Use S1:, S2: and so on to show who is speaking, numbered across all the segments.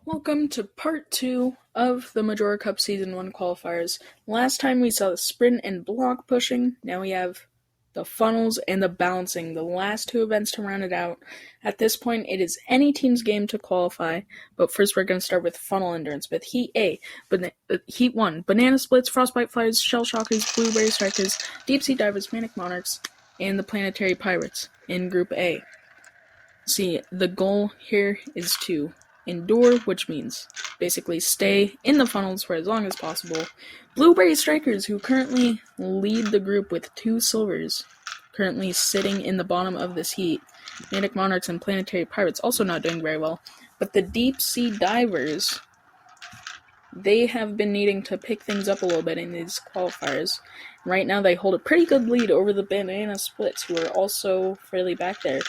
S1: Welcome to part 2 of the Majora Cup Season 1 qualifiers. Last time we saw the sprint and block pushing, now we have the funnels and the balancing, the last two events to round it out. At this point, it is any team's game to qualify, but first we're going to start with funnel endurance with Heat A, Heat 1, Banana Splits, Frostbite Flyers, Shell Shockers, Blueberry Strikers, Deep Sea Divers, Manic Monarchs, and the Planetary Pirates in Group A. See, the goal here is to endure, which means basically stay in the funnels for as long as possible. Blueberry Strikers, who currently lead the group with 2 silvers, currently sitting in the bottom of this heat. Manic Monarchs and Planetary Pirates also not doing very well. But the Deep Sea Divers, they have been needing to pick things up a little bit in these qualifiers. Right now they hold a pretty good lead over the Banana Splits, who are also fairly back there.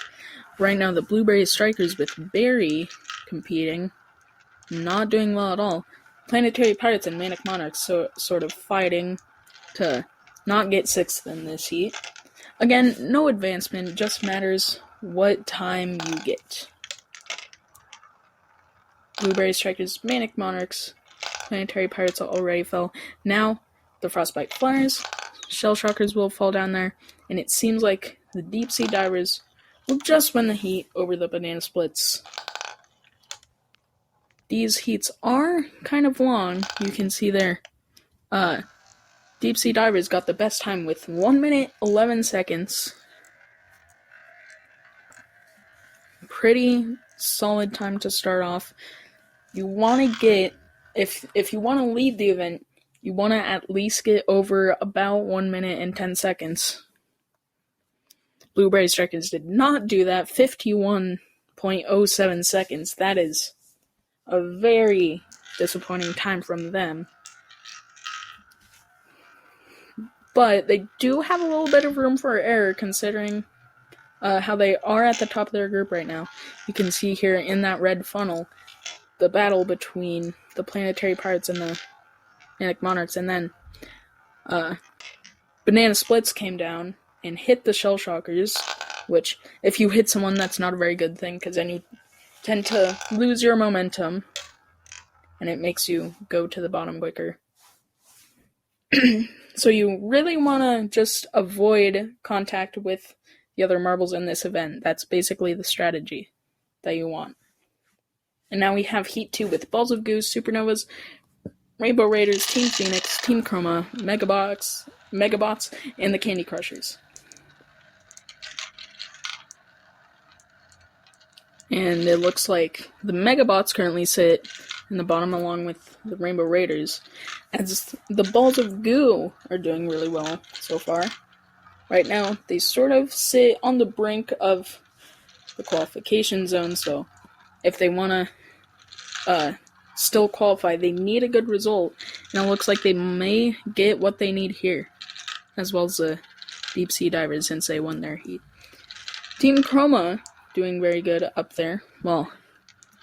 S1: Right now the Blueberry Strikers with Barry competing, not doing well at all. Planetary Pirates and Manic Monarchs sort of fighting to not get 6th in this heat. Again, no advancement, just matters what time you get. Blueberry Strikers, Manic Monarchs, Planetary Pirates already fell. Now, the Frostbite Flyers, Shell Shockers will fall down there, and it seems like the Deep Sea Divers will just win the heat over the Banana Splits. These heats are kind of long. You can see there. Deep Sea Divers got the best time with 1 minute 11 seconds. Pretty solid time to start off. You want to get, if you want to lead the event, you want to at least get over about 1 minute and 10 seconds. Blueberry Strikers did not do that. 51.07 seconds. That is a very disappointing time from them. But they do have a little bit of room for error considering how they are at the top of their group right now. You can see here in that red funnel the battle between the Planetary Pirates and the Manic Monarchs, and then Banana Splits came down and hit the Shell Shockers, which if you hit someone, that's not a very good thing because then you tend to lose your momentum, and it makes you go to the bottom quicker. So you really want to just avoid contact with the other marbles in this event. That's basically the strategy that you want. And now we have Heat 2 with Balls of Goo, Supernovas, Rainbow Raiders, Team Phoenix, Team Chroma, Megabots, and the Candy Crushers. And it looks like the Megabots currently sit in the bottom along with the Rainbow Raiders, as the Balls of Goo are doing really well so far. Right now, they sort of sit on the brink of the qualification zone, so if they want to still qualify, they need a good result, and it looks like they may get what they need here, as well as the Deep Sea Divers since they won their heat. Team Chroma doing very good up there. Well,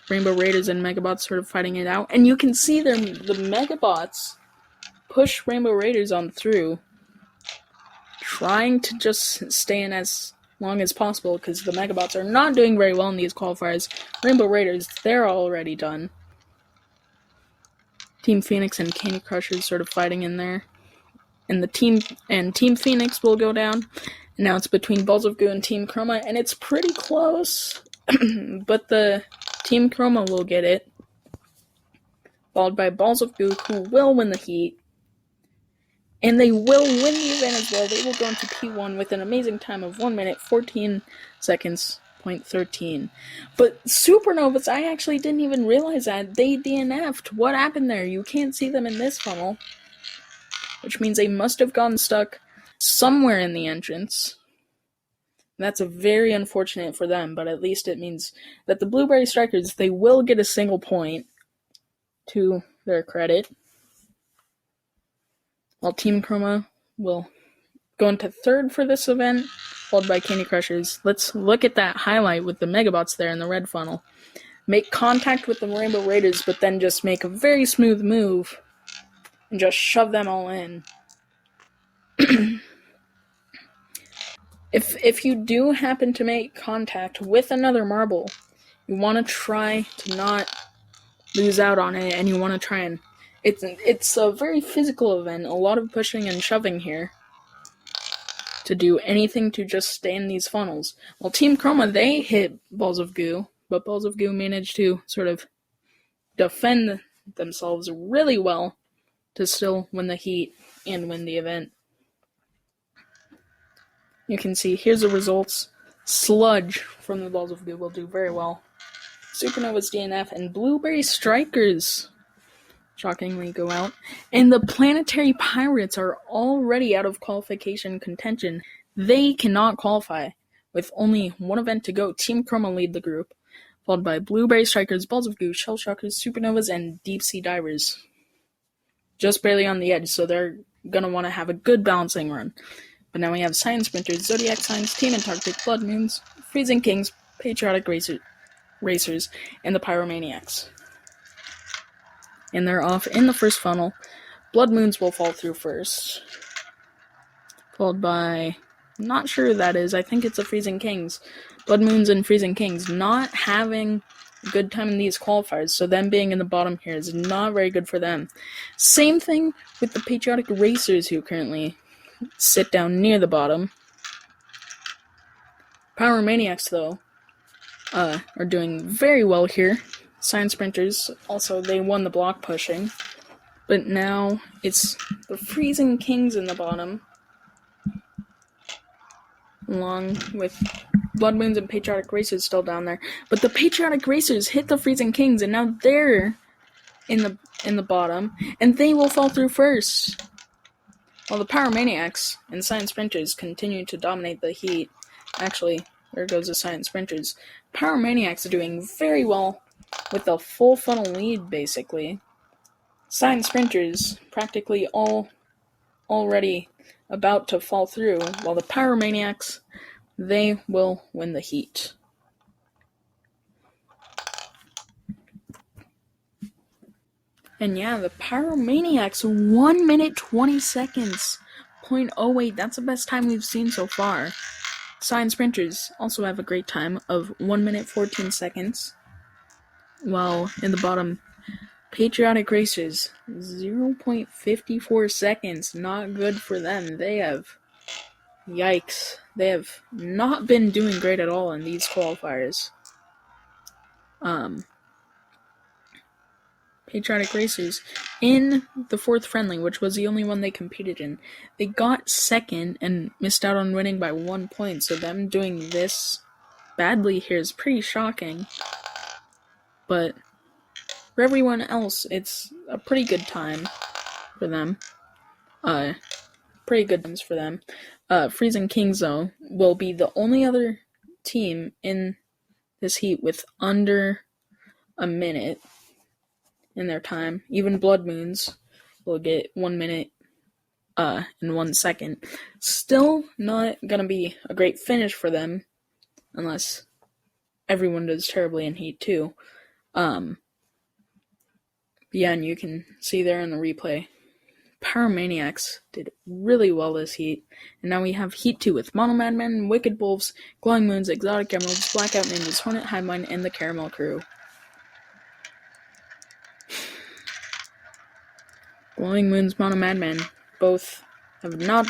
S1: Rainbow Raiders and Megabots sort of fighting it out, and you can see the Megabots push Rainbow Raiders on through, trying to just stay in as long as possible because the Megabots are not doing very well in these qualifiers. Rainbow Raiders, they're already done. Team Phoenix and Candy Crushers sort of fighting in there, and Team Phoenix will go down. Now it's between Balls of Goo and Team Chroma, and it's pretty close, but the Team Chroma will get it, followed by Balls of Goo, who will win the heat, and they will win the event as well. They will go into P1 with an amazing time of 1 minute, 14 seconds, .13. But Supernovas, I actually didn't even realize that. They DNF'd. What happened there? You can't see them in this funnel, which means they must have gotten stuck somewhere in the entrance. That's very unfortunate for them, but at least it means that the Blueberry Strikers, they will get a single point to their credit, while Team Chroma will go into 3rd for this event, followed by Candy Crushers. Let's look at that highlight with the Megabots there in the red funnel. Make contact with the Rainbow Raiders, but then just make a very smooth move and just shove them all in. If you do happen to make contact with another marble, you want to try to not lose out on it and you want to try and... It's a very physical event, a lot of pushing and shoving here to do anything to just stay in these funnels. Well, Team Chroma, they hit Balls of Goo, but Balls of Goo managed to sort of defend themselves really well to still win the heat and win the event. You can see, here's the results. Sludge from the Balls of Goo will do very well. Supernova's DNF and Blueberry Strikers shockingly go out. And the Planetary Pirates are already out of qualification contention. They cannot qualify. With only one event to go, Team Chroma lead the group, followed by Blueberry Strikers, Balls of Goo, Shell Shockers, Supernovas, and Deep Sea Divers. Just barely on the edge, so they're going to want to have a good balancing run. But now we have Science Sprinters, Zodiac Signs, Team Antarctic, Blood Moons, Freezing Kings, Patriotic Racers, and the Pyromaniacs. And they're off in the first funnel. Blood Moons will fall through first, followed by... I'm not sure who that is. I think it's the Freezing Kings. Blood Moons and Freezing Kings not having a good time in these qualifiers, so them being in the bottom here is not very good for them. Same thing with the Patriotic Racers, who currently sit down near the bottom. Pyromaniacs, though, are doing very well here. Science Sprinters, also, they won the block pushing. But now it's the Freezing Kings in the bottom, along with Blood Moons and Patriotic Racers still down there. But the Patriotic Racers hit the Freezing Kings, and now they're in the bottom, and they will fall through first. While the Pyromaniacs and Science Sprinters continue to dominate the heat. Actually, there goes the Science Sprinters. Pyromaniacs are doing very well with a full funnel lead, basically. Science Sprinters practically already about to fall through, while the Pyromaniacs, they will win the heat. And yeah, the Pyromaniacs, 1 minute 20 seconds, 0.08. That's the best time we've seen so far. Science Sprinters also have a great time of 1 minute 14 seconds. While in the bottom, Patriotic Racers, 0.54 seconds. Not good for them. Yikes. They have not been doing great at all in these qualifiers. Patriotic Racers, in the fourth friendly, which was the only one they competed in, they got second and missed out on winning by 1 point, so them doing this badly here is pretty shocking. But for everyone else, it's a pretty good time for them. Pretty good times for them. Freezing Kings, though, will be the only other team in this heat with under a minute in their time. Even Blood Moons will get 1 minute and 1 second. Still not gonna be a great finish for them, unless everyone does terribly in heat 2. Yeah, and you can see there in the replay, Pyromaniacs did really well this heat, and now we have Heat 2 with Mono Madman, Wicked Wolves, Glowing Moons, Exotic Emeralds, Blackout Ninjas, Hornet Hivemine, and the Caramel Crew. Glowing Moons, Mono Madman, both have not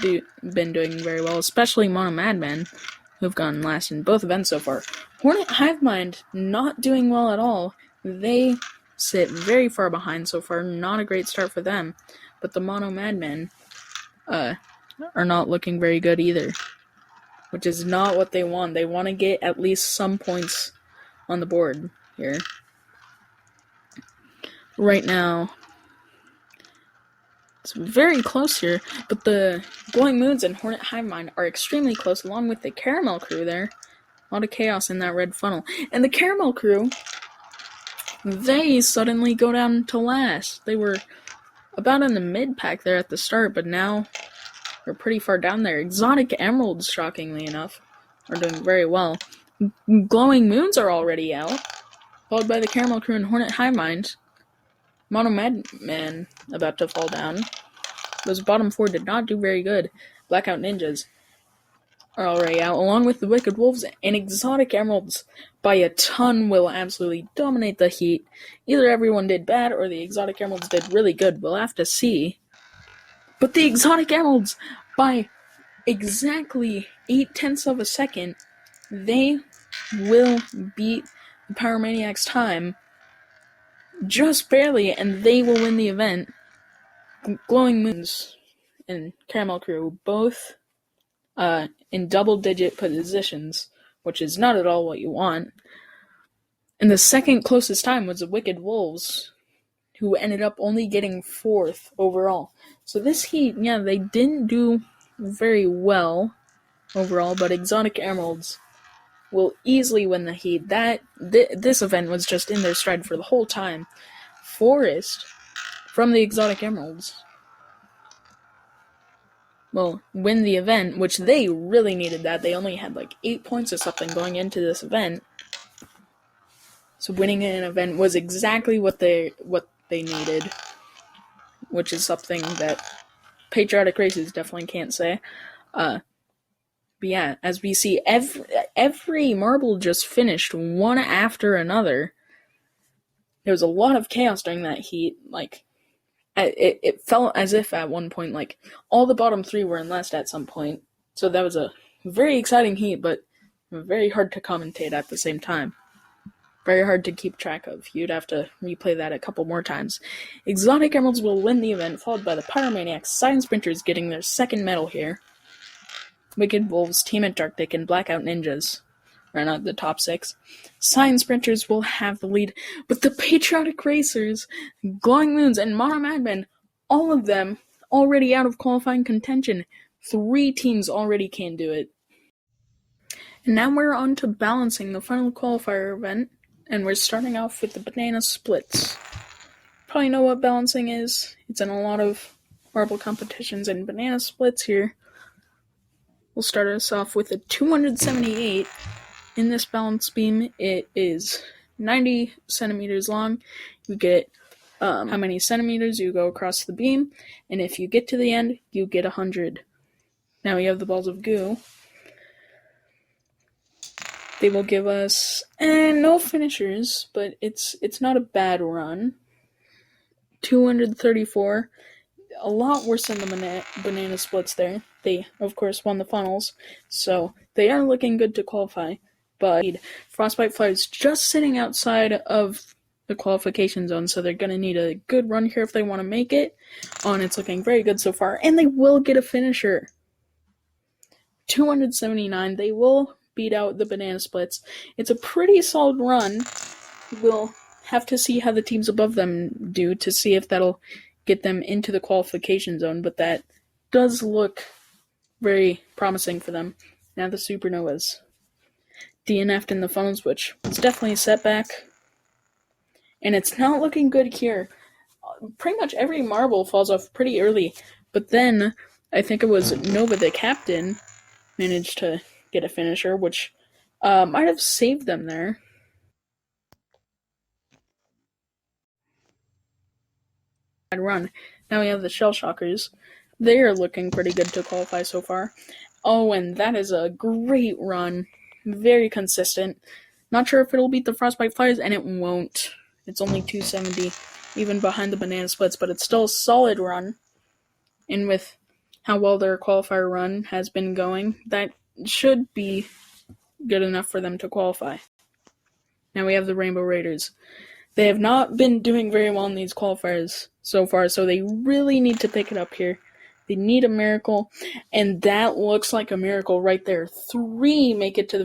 S1: been doing very well, especially Mono Madman, who have gone last in both events so far. Hornet Hivemine not doing well at all. They sit very far behind so far, not a great start for them. But the Mono Madmen are not looking very good either, which is not what they want. They want to get at least some points on the board here. Right now, it's very close here, but the Glowing Moons and Hornet Hivemine are extremely close, along with the Caramel Crew there. A lot of chaos in that red funnel. And the Caramel Crew, they suddenly go down to last. They were about in the mid-pack there at the start, but now they're pretty far down there. Exotic Emeralds, shockingly enough, are doing very well. Glowing Moons are already out, followed by the Caramel Crew and Hornet Hivemine. Mono Madman about to fall down. Those bottom four did not do very good. Blackout Ninjas are already out, along with the Wicked Wolves, and Exotic Emeralds by a ton will absolutely dominate the heat. Either everyone did bad or the Exotic Emeralds did really good. We'll have to see. But the Exotic Emeralds, by exactly 0.8 of a second, they will beat the Pyromaniac's time just barely, and they will win the event. Glowing Moons and Caramel Crew both in double-digit positions, which is not at all what you want. And the second closest time was the Wicked Wolves, who ended up only getting 4th overall. So this heat, yeah, they didn't do very well overall, but Exotic Emeralds will easily win the heat. This event was just in their stride for the whole time. Forest, from the Exotic Emeralds, will win the event, which they really needed that. They only had like 8 points or something going into this event. So winning an event was exactly what they needed, which is something that Patriotic Races definitely can't say. But yeah, as we see, every marble just finished one after another. There was a lot of chaos during that heat. Like, it felt as if at one point, like, all the bottom 3 were in last at some point. So that was a very exciting heat, but very hard to commentate at the same time. Very hard to keep track of. You'd have to replay that a couple more times. Exotic Emeralds will win the event, followed by the Pyromaniacs, Science Sprinters getting their second medal here. Wicked Wolves, Team Antarctic, and Blackout Ninjas are not the top 6. Science Sprinters will have the lead, but the Patriotic Racers, Glowing Moons, and Mono Madmen, all of them already out of qualifying contention. 3 teams already can't do it. And now we're on to balancing the final qualifier event, and we're starting off with the banana splits. Probably know what balancing is. It's in a lot of marble competitions, and banana splits here. We'll start us off with a 278. In this balance beam, it is 90 centimeters long. You get how many centimeters you go across the beam, and if you get to the end, you get 100. Now we have the balls of goo. They will give us no finishers, but it's not a bad run. 234, a lot worse than the banana splits there. They, of course, won the funnels, so they are looking good to qualify. But Frostbite Flyers just sitting outside of the qualification zone, so they're going to need a good run here if they want to make it. And it's looking very good so far, and they will get a finisher. 279, they will beat out the banana splits. It's a pretty solid run. We'll have to see how the teams above them do to see if that'll get them into the qualification zone, but that does look very promising for them. Now the Supernovas DNF'd in the funnels, which was definitely a setback. And it's not looking good here. Pretty much every marble falls off pretty early, but then I think it was Nova the captain managed to get a finisher, which might have saved them there. Run. Now we have the Shell Shockers. They are looking pretty good to qualify so far. Oh, and that is a great run. Very consistent. Not sure if it'll beat the Frostbite Flyers, and it won't. It's only 270, even behind the banana splits, but it's still a solid run. And with how well their qualifier run has been going, that should be good enough for them to qualify. Now we have the Rainbow Raiders. They have not been doing very well in these qualifiers so far, so they really need to pick it up here. They need a miracle, and that looks like a miracle right there. 3 make it to the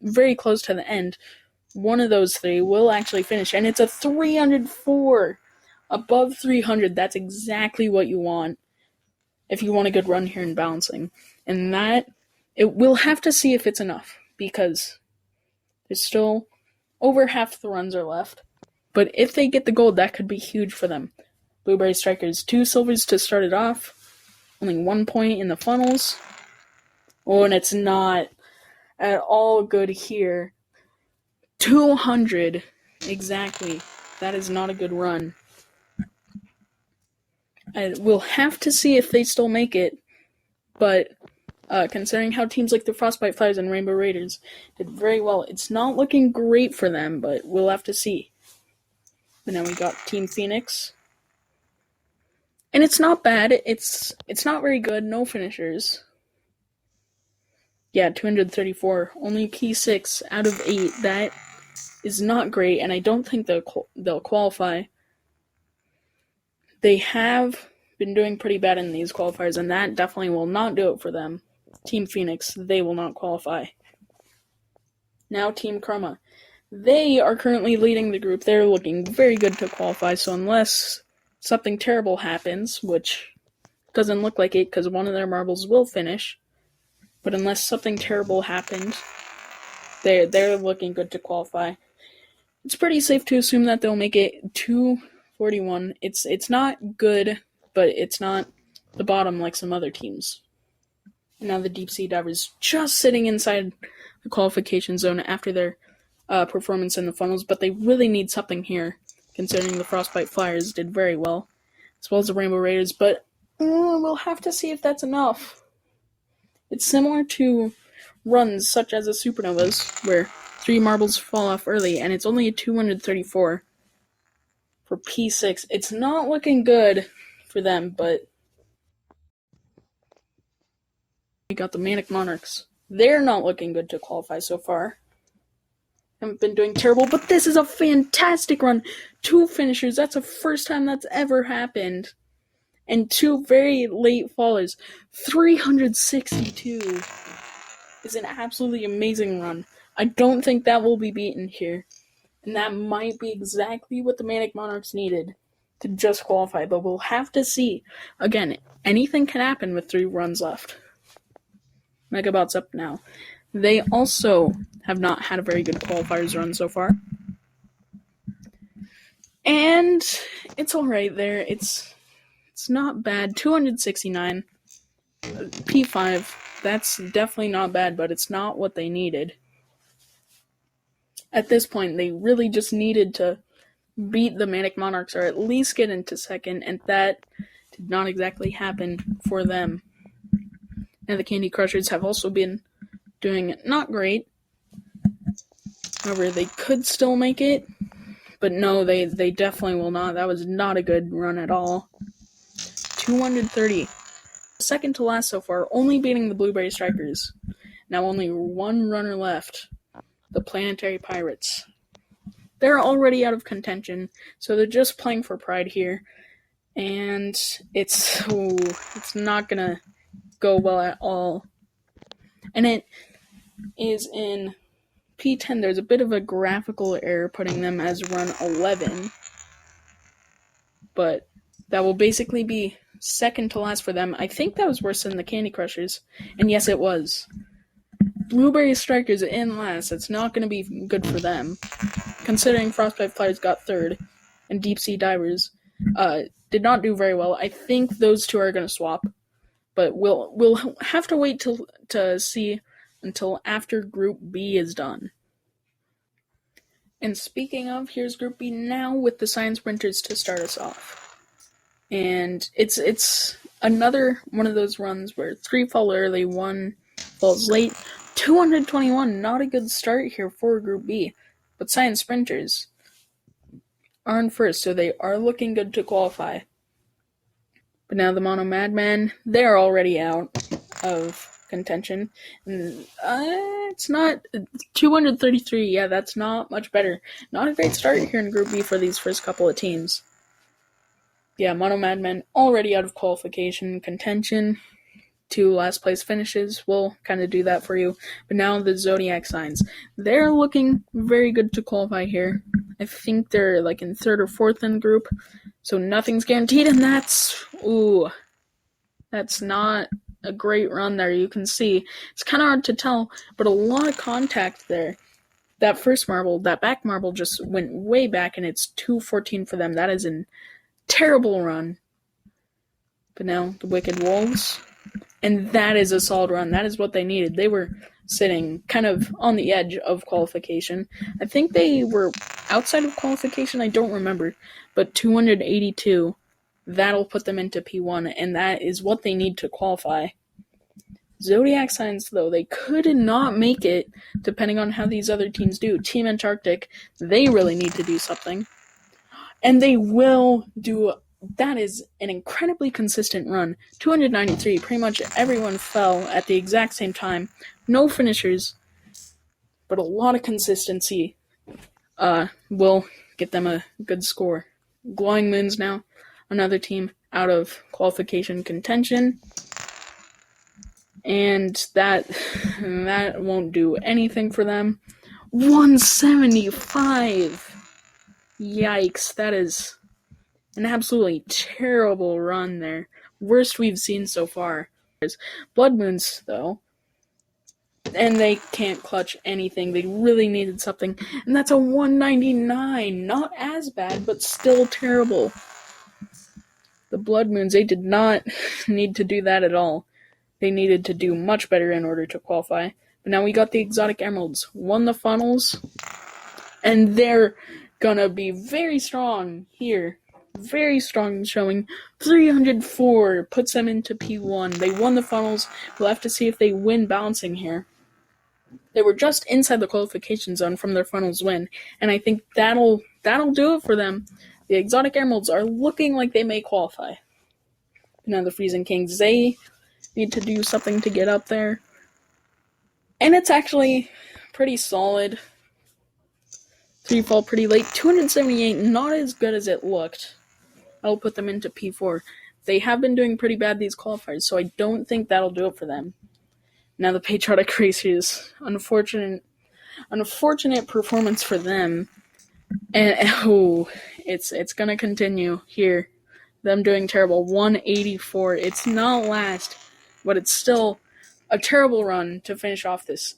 S1: very close to the end. One of those 3 will actually finish, and it's a 304. Above 300, that's exactly what you want if you want a good run here in balancing. And that, we'll have to see if it's enough, because there's still over half the runs are left. But if they get the gold, that could be huge for them. Blueberry Strikers, 2 silvers to start it off. Only 1 point in the funnels. Oh, and it's not at all good here. 200, exactly. That is not a good run. We'll have to see if they still make it, but considering how teams like the Frostbite Flyers and Rainbow Raiders did very well. It's not looking great for them, but we'll have to see. But now we got Team Phoenix. And it's not bad. It's not very good. No finishers. Yeah, 234. Only P6 out of 8. That is not great, and I don't think they'll qualify. They have been doing pretty bad in these qualifiers, and that definitely will not do it for them. Team Phoenix, they will not qualify. Now Team Chroma. They are currently leading the group. They're looking very good to qualify, so unless something terrible happens, which doesn't look like it because one of their marbles will finish, but unless something terrible happens, they're looking good to qualify. It's pretty safe to assume that they'll make it to 41. It's not good, but it's not the bottom like some other teams. And now the deep sea divers just sitting inside the qualification zone after their performance in the funnels, but they really need something here, considering the Frostbite Flyers did very well, as well as the Rainbow Raiders, but we'll have to see if that's enough. It's similar to runs such as the Supernovas, where 3 marbles fall off early, and it's only a 234 for P6. It's not looking good for them, but we got the Manic Monarchs. They're not looking good to qualify so far. Haven't been doing terrible, but this is a fantastic run. 2 finishers, that's the first time that's ever happened. And 2 very late fallers. 362 is an absolutely amazing run. I don't think that will be beaten here. And that might be exactly what the Manic Monarchs needed to just qualify, but we'll have to see. Again, anything can happen with 3 runs left. Megabot's up now. They also have not had a very good qualifiers run so far. And it's alright there. It's not bad. 269. P5. That's definitely not bad, but it's not what they needed. At this point, they really just needed to beat the Manic Monarchs or at least get into second, and that did not exactly happen for them. Now the Candy Crushers have also been doing not great. However, they could still make it, but no, they definitely will not. That was not a good run at all. 230. Second to last so far, only beating the Blueberry Strikers. Now only 1 runner left. The Planetary Pirates. They're already out of contention, so they're just playing for pride here. And it's not gonna go well at all. And it is in P10. There's a bit of a graphical error putting them as run 11. But that will basically be second to last for them. I think that was worse than the Candy Crushers. And yes, it was. Blueberry Strikers in last. It's not going to be good for them. Considering Frostbite Flyers got third, and Deep Sea Divers did not do very well. I think those 2 are going to swap. But we'll have to wait to see until after Group B is done. And speaking of, here's Group B now with the Science Sprinters to start us off. And it's another one of those runs where 3 fall early, 1 falls late. 221, not a good start here for Group B. But Science Sprinters are in first, so they are looking good to qualify. But now the Mono Madman, they're already out of contention. And, it's not 233. Yeah, that's not much better. Not a great start here in Group B for these first couple of teams. Yeah, Mono Madman already out of qualification contention. 2 last place finishes will kind of do that for you. But now the Zodiac Signs. They're looking very good to qualify here. I think they're like in 3rd or 4th in the group. So nothing's guaranteed, and that's not a great run there. You can see it's kind of hard to tell, but a lot of contact there. That first marble, that back marble just went way back, and it's 214 for them. That is a terrible run. But now the Wicked Wolves, and that is a solid run. That is what they needed. They were sitting kind of on the edge of qualification. I think they were outside of qualification. I don't remember. But 282, that'll put them into P1, and that is what they need to qualify. Zodiac Signs, though, they could not make it, depending on how these other teams do. Team Antarctic, they really need to do something. And they will do. That is an incredibly consistent run. 293, pretty much everyone fell at the exact same time. No finishers, but a lot of consistency will get them a good score. Glowing Moons now, another team out of qualification contention. And that won't do anything for them. 175! Yikes, that is an absolutely terrible run there. Worst we've seen so far. Blood Moons, though, and they can't clutch anything. They really needed something, and that's a 199. Not as bad, but still terrible. The Blood Moons, they did not need to do that at all. They needed to do much better in order to qualify. But now we got the Exotic Emeralds. Won the funnels. And they're gonna be very strong here. Very strong showing. 304 puts them into P1. They won the funnels. We'll have to see if they win balancing here. They were just inside the qualification zone from their funnels win. And I think that'll do it for them. The Exotic Emeralds are looking like they may qualify. Now the Freezing Kings, they need to do something to get up there. And it's actually pretty solid. 3 fall pretty late. 278, not as good as it looked. I'll put them into P4. They have been doing pretty bad these qualifiers, so I don't think that'll do it for them. Now the Patriotic Racers, unfortunate performance for them. And it's gonna continue here. Them doing terrible. 184. It's not last, but it's still a terrible run to finish off this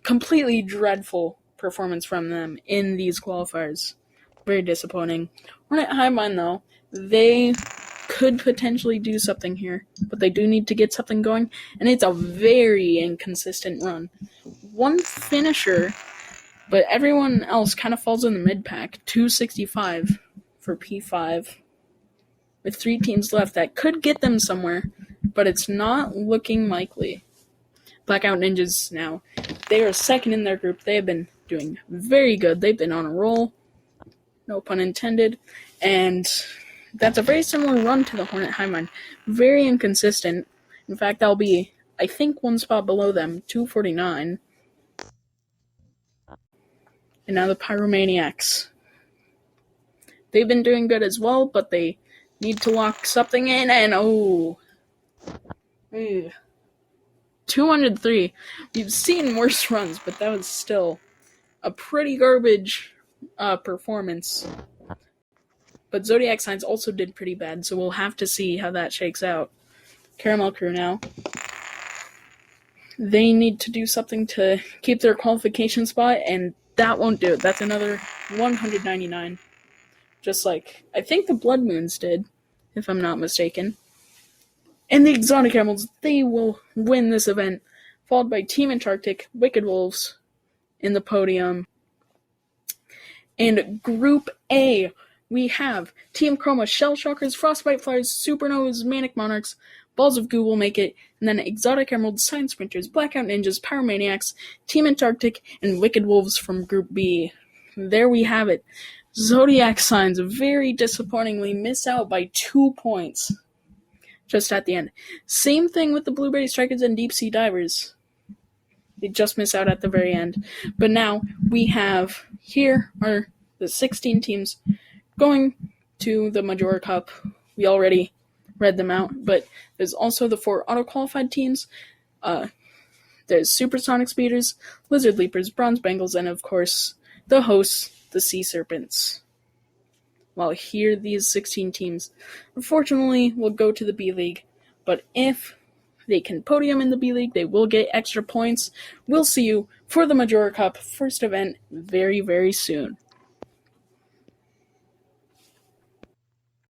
S1: completely dreadful performance from them in these qualifiers. Very disappointing. Hornet Highmine, though, they could potentially do something here, but they do need to get something going, and it's a very inconsistent run. One finisher, but everyone else kind of falls in the mid-pack. 265 for P5. With 3 teams left, that could get them somewhere, but it's not looking likely. Blackout Ninjas now, they are second in their group. They have been doing very good. They've been on a roll, no pun intended, and that's a very similar run to the Hornet Highmine. Very inconsistent. In fact, that'll be, I think, one spot below them, 249. And now the Pyromaniacs. They've been doing good as well, but they need to lock something in, and 203. We've seen worse runs, but that was still a pretty garbage performance. But Zodiac Signs also did pretty bad, so we'll have to see how that shakes out. Caramel Crew now. They need to do something to keep their qualification spot, and that won't do it. That's another 199. Just like, I think the Blood Moons did, if I'm not mistaken. And the Exotic Emeralds, they will win this event, followed by Team Antarctic, Wicked Wolves in the podium. And Group A, we have Team Chroma, Shell Shockers, Frostbite Flyers, Supernovas, Manic Monarchs, Balls of Goo will make it, and then Exotic Emeralds, Science Sprinters, Blackout Ninjas, Pyromaniacs, Team Antarctic, and Wicked Wolves from Group B. There we have it. Zodiac Signs very disappointingly miss out by 2 points just at the end. Same thing with the Blueberry Strikers and Deep Sea Divers. They just miss out at the very end. But now we have, here are the 16 teams going to the Majora Cup. We already read them out, but there's also the 4 auto-qualified teams. There's Supersonic Speeders, Lizard Leapers, Bronze Bengals, and of course the hosts, the Sea Serpents. While here, these 16 teams, unfortunately, will go to the B-League, but if they can podium in the B-League, they will get extra points. We'll see you for the Majora Cup first event very, very soon.